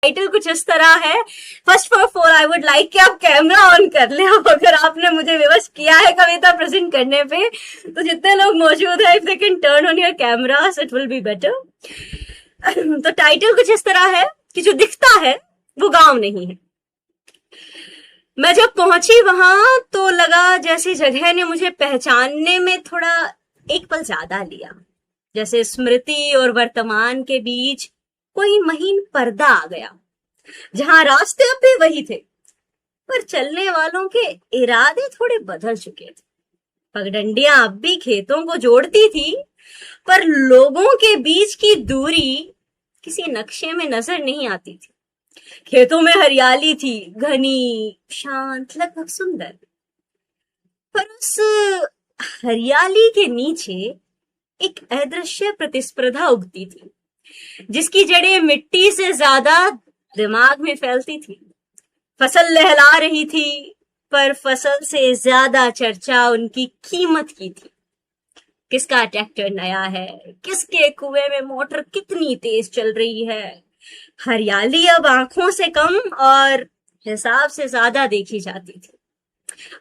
Title कुछ इस तरह है। First of all I would like कि आप कैमरा ऑन कर ले। अगर आपने मुझे विवश किया है कविता प्रेजेंट करने पे, तो जितने लोग मौजूद है, if they can turn on your cameras it will be better. तो टाइटल कुछ इस तरह है कि जो दिखता है वो गांव नहीं है। मैं जब पहुंची वहां तो लगा जैसे जगह ने मुझे पहचानने में थोड़ा एक पल ज्यादा लिया, जैसे स्मृति और वर्तमान के बीच कोई महीन पर्दा आ गया, जहां रास्ते अब भी वही थे पर चलने वालों के इरादे थोड़े बदल चुके थे। पगडंडियां अब भी खेतों को जोड़ती थी, पर लोगों के बीच की दूरी किसी नक्शे में नजर नहीं आती थी। खेतों में हरियाली थी, घनी, शांत, लगभग सुंदर, पर उस हरियाली के नीचे एक अदृश्य प्रतिस्पर्धा उगती थी, जिसकी जड़ें मिट्टी से ज्यादा दिमाग में फैलती थी। फसल लहला रही थी, पर फसल से ज्यादा चर्चा उनकी कीमत की थी। किसका ट्रैक्टर नया है, किसके कुएं में मोटर कितनी तेज चल रही है। हरियाली अब आंखों से कम और हिसाब से ज्यादा देखी जाती थी।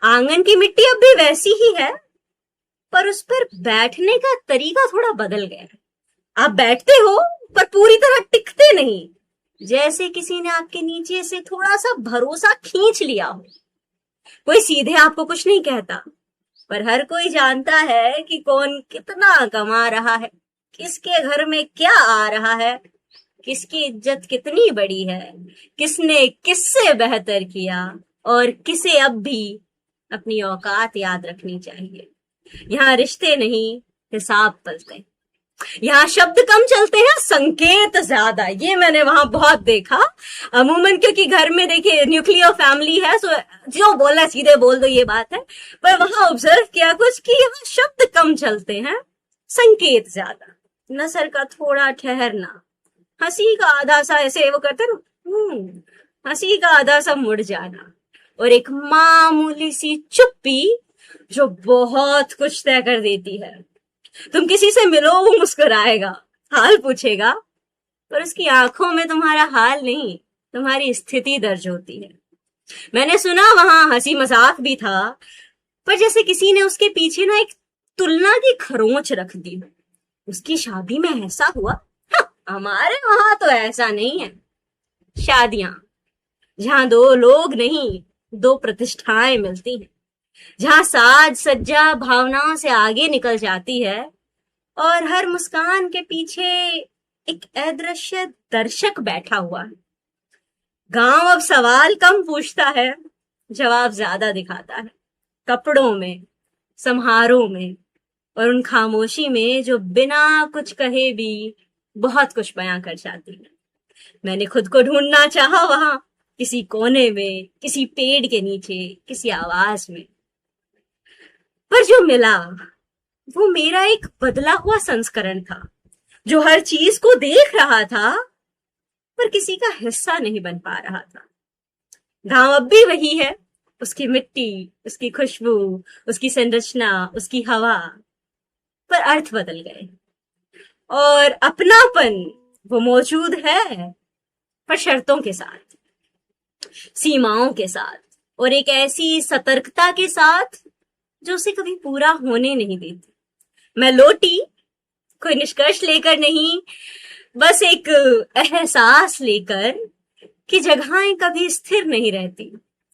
आंगन की मिट्टी अब भी वैसी ही है, पर उस पर बैठने का तरीका थोड़ा बदल गया है। आप बैठते हो पर पूरी तरह टिकते नहीं, जैसे किसी ने आपके नीचे से थोड़ा सा भरोसा खींच लिया हो। कोई सीधे आपको कुछ नहीं कहता, पर हर कोई जानता है कि कौन कितना कमा रहा है, किसके घर में क्या आ रहा है, किसकी इज्जत कितनी बड़ी है, किसने किससे बेहतर किया और किसे अब भी अपनी औकात याद रखनी चाहिए। यहाँ रिश्ते नहीं, हिसाब पलते हैं। यहाँ शब्द कम चलते हैं, संकेत ज्यादा। ये मैंने वहां बहुत देखा। अमूमन क्योंकि घर में देखिए न्यूक्लियर फैमिली है, सो जो बोलना सीधे बोल दो, ये बात है। पर वहां ऑब्जर्व किया कुछ कि यहाँ शब्द कम चलते हैं, संकेत ज्यादा। नजर का थोड़ा ठहरना, हंसी का आधा सा ऐसे वो करते ना, हंसी का आधा सा मुड़ जाना, और एक मामूली सी चुप्पी जो बहुत कुछ तय कर देती है। तुम किसी से मिलो, वो मुस्कुराएगा, हाल पूछेगा, पर उसकी आंखों में तुम्हारा हाल नहीं, तुम्हारी स्थिति दर्ज होती है। मैंने सुना वहां हंसी मजाक भी था, पर जैसे किसी ने उसके पीछे ना एक तुलना की खरोंच रख दी। उसकी शादी में ऐसा हुआ, हमारे वहां तो ऐसा नहीं है। शादियां जहां दो लोग नहीं, दो प्रतिष्ठाएं मिलती हैं, जहां साज सज्जा भावनाओं से आगे निकल जाती है, और हर मुस्कान के पीछे एक अदृश्य दर्शक बैठा हुआ है। गांव अब सवाल कम पूछता है, जवाब ज्यादा दिखाता है। कपड़ों में, समारोह में, और उन खामोशी में जो बिना कुछ कहे भी बहुत कुछ बयां कर जाती है। मैंने खुद को ढूंढना चाहा वहां, किसी कोने में, किसी पेड़ के नीचे, किसी आवाज में, पर जो मिला वो मेरा एक बदला हुआ संस्करण था, जो हर चीज को देख रहा था पर किसी का हिस्सा नहीं बन पा रहा था। गांव अब भी वही है, उसकी मिट्टी, उसकी खुशबू, उसकी संरचना, उसकी हवा, पर अर्थ बदल गए। और अपनापन वो मौजूद है, पर शर्तों के साथ, सीमाओं के साथ, और एक ऐसी सतर्कता के साथ जो उसे कभी पूरा होने नहीं देती। मैं लौटी कोई निष्कर्ष लेकर नहीं, बस एक एहसास लेकर कि जगहें कभी स्थिर नहीं रहती,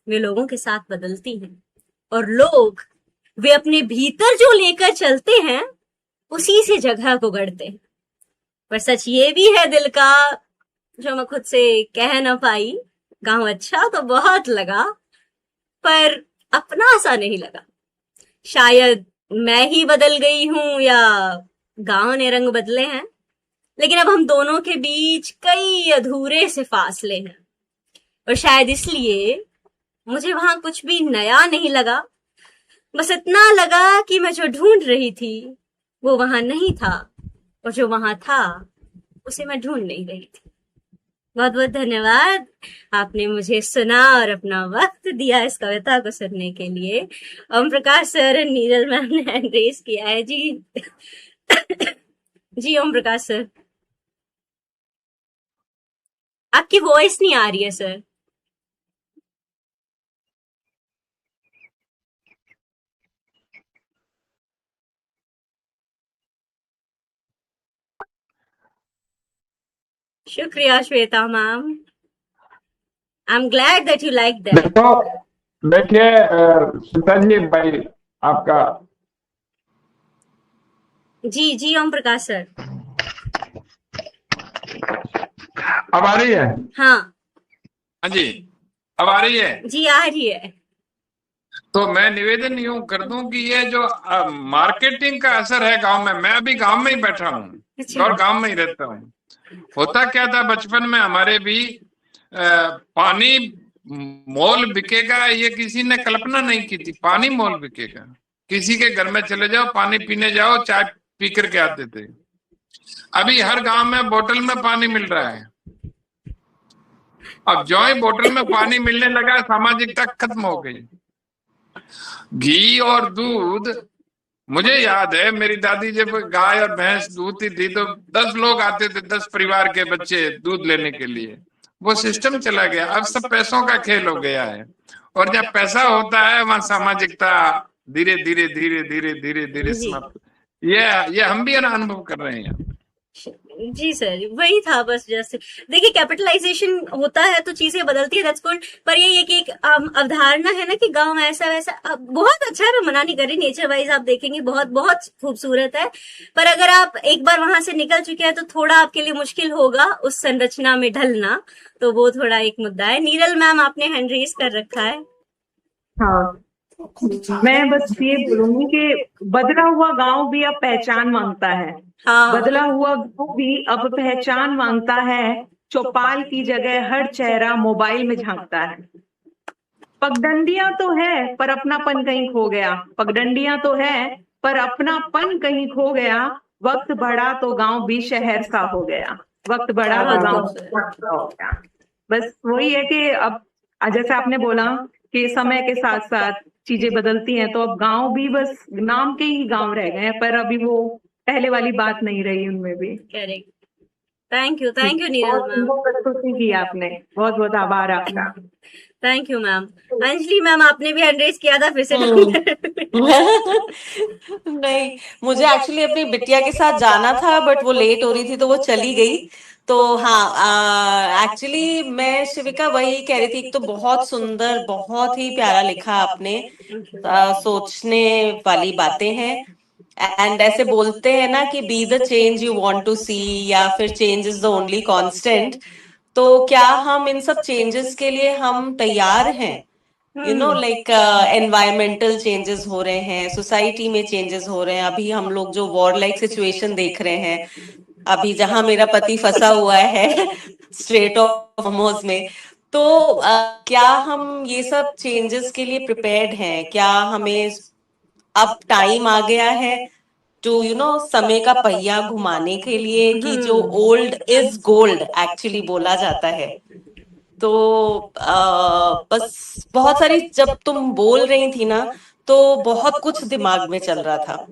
वे लोगों के साथ बदलती हैं, और लोग वे अपने भीतर जो लेकर चलते हैं उसी से जगह को गढ़ते हैं। पर सच ये भी है दिल का, जो मैं खुद से कह ना पाई, गांव अच्छा तो बहुत लगा, पर अपना सा नहीं लगा। शायद मैं ही बदल गई हूं या गांव ने रंग बदले हैं, लेकिन अब हम दोनों के बीच कई अधूरे से फासले हैं, और शायद इसलिए मुझे वहां कुछ भी नया नहीं लगा। बस इतना लगा कि मैं जो ढूंढ रही थी वो वहां नहीं था, और जो वहां था उसे मैं ढूंढ नहीं रही थी। बहुत बहुत धन्यवाद, आपने मुझे सुना और अपना वक्त दिया इस कविता को सुनने के लिए। ओम प्रकाश सर, नीरज मैम ने हैंड रेज किया है जी। जी ओम प्रकाश सर। आपकी वॉइस नहीं आ रही है सर। शुक्रिया Shweta ma'am, I am glad that you like that. देखो, देखिए सीताजी भाई, आपका जी जी ओम प्रकाश सर। अब आ रही है? हाँ हाँ जी, अब आ रही है। जी आ रही है। तो मैं निवेदन यूं कर दूं कि ये जो मार्केटिंग का असर है गांव में, मैं अभी गांव में ही बैठा हूँ अच्छा और गांव में ही रहता हूँ। होता क्या था बचपन में हमारे भी, पानी मोल बिकेगा ये किसी ने कल्पना नहीं की थी। पानी मोल बिकेगा, किसी के घर में चले जाओ, पानी पीने जाओ, चाय पी करके आते थे। अभी हर गांव में बोतल में पानी मिल रहा है। अब जो ही बोतल में पानी मिलने लगा, सामाजिकता खत्म हो गई। घी और दूध, मुझे याद है मेरी दादी जब गाय और भैंस दूधती थी तो 10 लोग आते थे, 10 परिवार के बच्चे दूध लेने के लिए। वो सिस्टम चला गया, अब सब पैसों का खेल हो गया है। और जब पैसा होता है वहां सामाजिकता धीरे धीरे धीरे धीरे धीरे धीरे जी समाप्त। ये हम भी अनुभव कर रहे हैं। जी सर, वही था बस। जैसे देखिए कैपिटलाइजेशन होता है तो चीजें बदलती है, दैट्स गुड। पर ये कि एक अवधारणा है ना कि गांव में ऐसा वैसा, बहुत अच्छा है, मैं मना नहीं कर रही, नेचर वाइज आप देखेंगे बहुत बहुत खूबसूरत है। पर अगर आप एक बार वहां से निकल चुके हैं तो थोड़ा आपके लिए मुश्किल होगा उस संरचना में ढलना। तो वो थोड़ा एक मुद्दा है। नीरल मैम आपने हैंड रेज कर रखा है। हाँ, मैं बस ये बोलूंगी कि बदला हुआ गांव भी अब पहचान मांगता है। हाँ बदला हुआ गांव भी अब पहचान मांगता है। चौपाल की जगह हर चेहरा मोबाइल में झांकता है। पगडंडियां तो है पर अपनापन कहीं खो गया। पगडंडियां तो है पर अपनापन कहीं खो गया। वक्त बढ़ा तो गांव भी शहर सा हो गया। वक्त बढ़ा तो बहुत गांव खूबसूरत। शहर सा हो गया। बस वही है कि अब जैसे आपने बोला कि समय के साथ साथ चीजें बदलती हैं, तो अब गांव भी बस नाम के ही गांव रह गए हैं, पर अभी वो पहले वाली बात नहीं रही उनमें भी। करेक्ट। थैंक यू नीरल बहुत मैम। सुंदर प्रस्तुति की आपने, बहुत बहुत आभार आपका। Thank you ma'am. Anjali ma'am आपने भी हैंड रेज किया था, फिर से नहीं, मुझे एक्चुअली अपनी बिटिया के साथ जाना था बट वो लेट हो रही थी तो वो चली गई। तो हाँ, एक्चुअली मैं शिविका वही कह रही थी, एक तो बहुत सुंदर, बहुत ही प्यारा लिखा आपने। सोचने वाली बातें हैं। एंड ऐसे बोलते हैं ना कि be the change you want to see, या फिर change is the only constant. तो क्या हम इन सब चेंजेस के लिए हम तैयार हैं? लाइक एनवायरमेंटल चेंजेस हो रहे हैं, सोसाइटी में चेंजेस हो रहे हैं। अभी हम लोग जो वॉर लाइक सिचुएशन देख रहे हैं, अभी जहां मेरा पति फंसा हुआ है स्ट्रेट ऑफ हॉर्मुज में। तो क्या हम ये सब चेंजेस के लिए प्रिपेयर्ड हैं? क्या हमें अब टाइम आ गया है टू समय का पहिया घुमाने के लिए, कि जो ओल्ड इज गोल्ड एक्चुअली बोला जाता है। तो बस बहुत सारी, जब तुम बोल रही थी ना तो बहुत कुछ दिमाग में चल रहा था।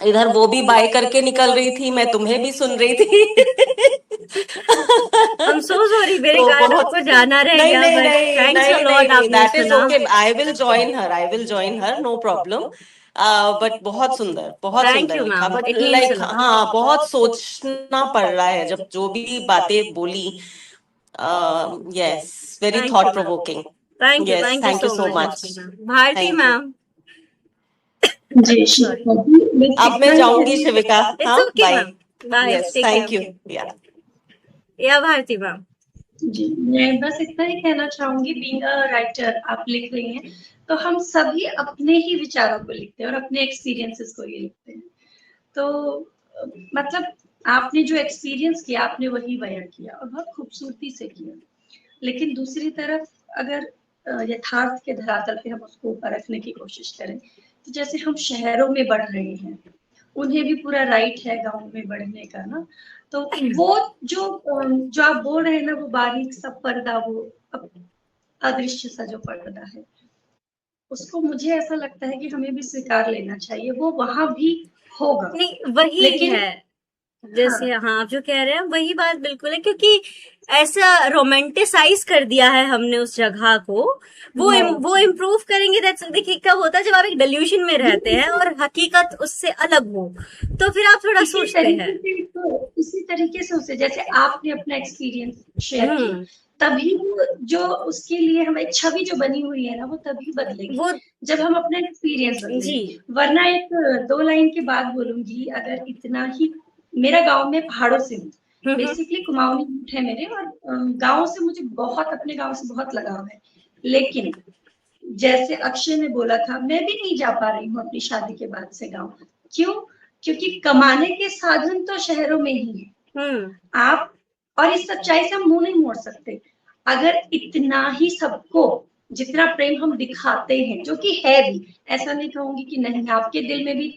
इधर वो भी बाय करके निकल रही थी, मैं तुम्हें भी सुन रही थी। I'm so sorry, मेरे तो कारण बहुत, आपको जाना रह नहीं गया, नहीं but नहीं thanks a नहीं नहीं lot नहीं, आपने दैट इज सुना। Okay, I will join her, no problem. But बहुत Thank सुंदर you लिखा। Ma'am, but it means a like lot. हाँ, बहुत सोचना पड़ रहा है जब जो भी बातें बोली। Yes, very Thank thought you ma'am. Provoking. Yes, Thank you thank you so so much much. Anjali ma'am. Bharti thank you. Ma'am. जी Sorry, शिल्पा जी, बस अब मैं इतना ही जाऊंगी कहना। शिविका। it's हाँ, okay bye. Ma'am. Bye, yes, take thank you. care. या या भारती मैम। जी, मैं बस इतना ही कहना चाहूंगी, बीइंग अ राइटर आप लिख रही हैं तो हम सभी अपने ही विचारों को लिखते हैं और अपने एक्सपीरियंसेस को ही लिखते हैं। तो मतलब आपने जो एक्सपीरियंस किया आपने वही बयां किया और बहुत खूबसूरती से किया। लेकिन दूसरी तरफ अगर यथार्थ के धरातल पे हम उसको परखने की कोशिश करें, तो जैसे हम शहरों में बढ़ रहे हैं, उन्हें भी पूरा राइट है गाँव में बढ़ने का ना। तो वो जो आप बोल रहे हैं ना, वो बारीक सा पर्दा, वो अदृश्य सा जो पर्दा है, उसको मुझे ऐसा लगता है कि हमें भी स्वीकार लेना चाहिए। वो वहां भी होगा, नहीं वही लेकिन है, जैसे हाँ आप जो कह रहे हैं वही बात बिल्कुल है, क्योंकि ऐसा रोमांटिसाइज कर दिया है हमने उस जगह को। वो इम्प्रूव करेंगे। देखिए कब होता है जब आप एक डेल्यूशन में रहते हैं और हकीकत उससे अलग हो, तो फिर आप थोड़ा सोचते हैं। इसी तरीके से उसे, जैसे आपने अपना एक्सपीरियंस शेयर किया, हम्म, तभी वो जो उसके लिए हमें छवि जो बनी हुई है ना, वो तभी बदलेगी वो जब हम अपना एक्सपीरियंस जी बदलेंगे। वरना एक 2 लाइन की बात बोलूंगी, अगर इतना ही, मेरा गांव में पहाड़ों से हूँ, बेसिकली कुमाऊनी रूट है मेरे, और गांव से मुझे बहुत, अपने गांव से बहुत लगाव है। लेकिन जैसे अक्षय ने बोला था, मैं भी नहीं जा पा रही हूँ अपनी शादी के बाद से गांव। क्यों? क्योंकि कमाने के साधन तो शहरों में ही है। आप, और इस सच्चाई से हम मुंह नहीं मोड़ सकते। अगर इतना ही सबको, जितना प्रेम हम दिखाते हैं, जो कि है भी, ऐसा नहीं कहूंगी कि नहीं, आपके दिल में भी,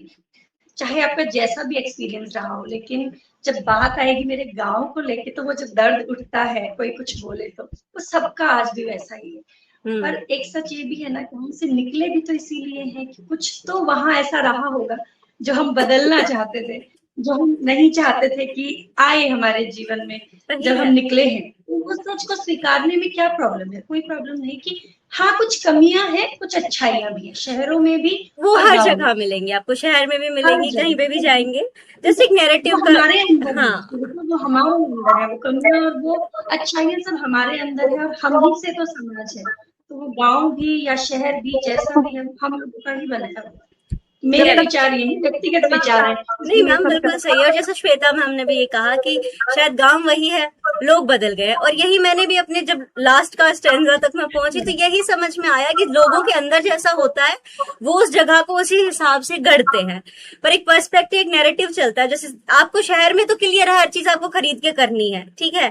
चाहे आपका जैसा भी एक्सपीरियंस रहा हो, लेकिन जब बात आएगी मेरे गांव को लेके, तो वो जो दर्द उठता है, कोई कुछ बोले तो, वो सबका आज भी वैसा ही है। पर एक सच ये भी है ना कि हमसे निकले भी तो इसीलिए हैं कि कुछ तो वहां ऐसा रहा होगा जो हम बदलना चाहते थे, जो हम नहीं चाहते थे कि आए हमारे जीवन में। सही जब हम है। निकले हैं, तो उस सच को स्वीकारने में क्या प्रॉब्लम है? कोई प्रॉब्लम नहीं कि हाँ, कुछ कमियां हैं, कुछ अच्छाइयां भी हैं, शहरों में भी वो और हर गाँव में जगह मिलेंगे आपको, शहर में भी हर मिलेंगी, कहीं पे भी जगह। जाएंगे। जैसे एक वो नैरेटिव का हमारे अंदर है, हाँ देखो जो हमारे अंदर है, वो कमियां और वो अच्छाइयां सब हमारे अंदर है, और हम ही से तो समाज है। तो वो गांव भी या शहर भी, जैसा भी है, हम लोगों का ही बना है। मेरे करेक्ट। विचार यही व्यक्तिगत विचार है, नहीं इसलिए मैं मैम बिल्कुल सबका सही है। और जैसे श्वेता मैम ने भी ये कहा कि शायद गांव वही है, लोग बदल गए। और यही मैंने भी अपने जब लास्ट का स्टैंजा तक मैं पहुंची तो यही समझ में आया कि लोगों के अंदर जैसा होता है वो उस जगह को उसी हिसाब से गढ़ते हैं। पर एक पर्सपेक्टिव, एक नैरेटिव चलता है। जैसे आपको शहर में तो क्लियर है, हर चीज आपको खरीद के करनी है, ठीक है,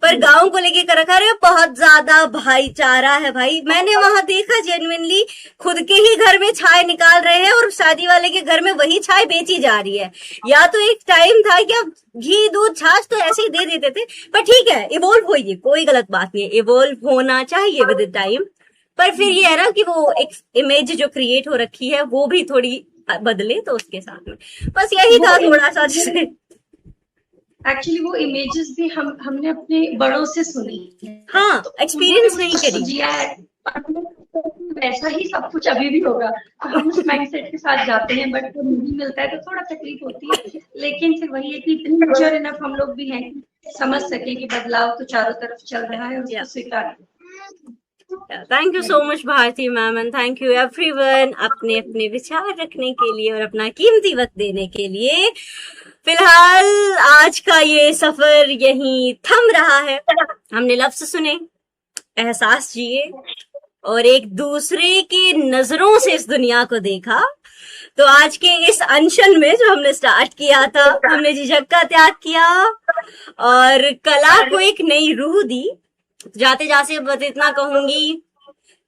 पर गांव को लेके कर रखा है बहुत ज्यादा भाईचारा है भाई। मैंने वहां देखा जेन्युइनली, खुद के ही घर में चाय निकाल रहे हैं और शादी वाले के घर में वही चाय बेची जा रही है। या तो एक टाइम था कि अब घी दूध छाछ तो ऐसे ही दे देते थे, पर ठीक है इवोल्व होइए, कोई गलत बात नहीं है, इवोल्व होना चाहिए विद टाइम। पर फिर ये है ना कि वो एक इमेज जो क्रिएट हो रखी है वो भी थोड़ी बदले, तो उसके साथ में बस यही था थोड़ा सा जिसे एक्चुअली वो इमेजेस भी हमने अपने बड़ों से सुनी है, हाँ तो एक्सपीरियंस उन्होंने नहीं उस करी। जिया है, वैसा ही सब कुछ अभी भी होगा। तो हम उस माइंडसेट के साथ जाते हैं, बट जब नहीं मिलता है तो थोड़ा तकलीफ होती है। लेकिन फिर वही है कि इतनी मैच्योर इनफ हम लोग भी हैं कि समझ सके कि बदलाव तो चारों तरफ चल रहा है, उसको स्वीकार। Thank you so much Bharti ma'am, and thank you everyone अपने अपने विचार रखने के लिए और अपना कीमती वक्त देने के लिए। फिलहाल आज का ये सफर यहीं थम रहा है। हमने लफ्ज सुने, एहसास जिए और एक दूसरे की नजरों से इस दुनिया को देखा। तो आज के इस अनशन में जो हमने स्टार्ट किया था, हमने झिझक का त्याग किया और कला को एक नई रूह दी। जाते जाते बस इतना कहूंगी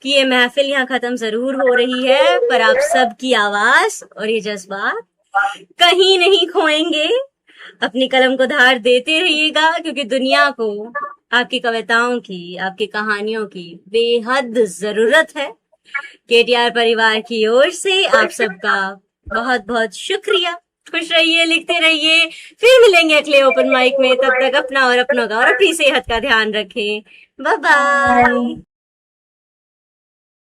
कि ये महफिल यहाँ खत्म जरूर हो रही है, पर आप सबकी आवाज और ये जज्बात कहीं नहीं खोएंगे। अपनी कलम को धार देते रहिएगा, क्योंकि दुनिया को आपकी कविताओं की, आपकी कहानियों की बेहद जरूरत है। केटीआर परिवार की ओर से आप सबका बहुत बहुत शुक्रिया। खुश रहिए, लिखते रहिए, फिर मिलेंगे अगले ओपन माइक में। तब तक अपना और अपनों का और अपनी सेहत का ध्यान रखें। Bye bye.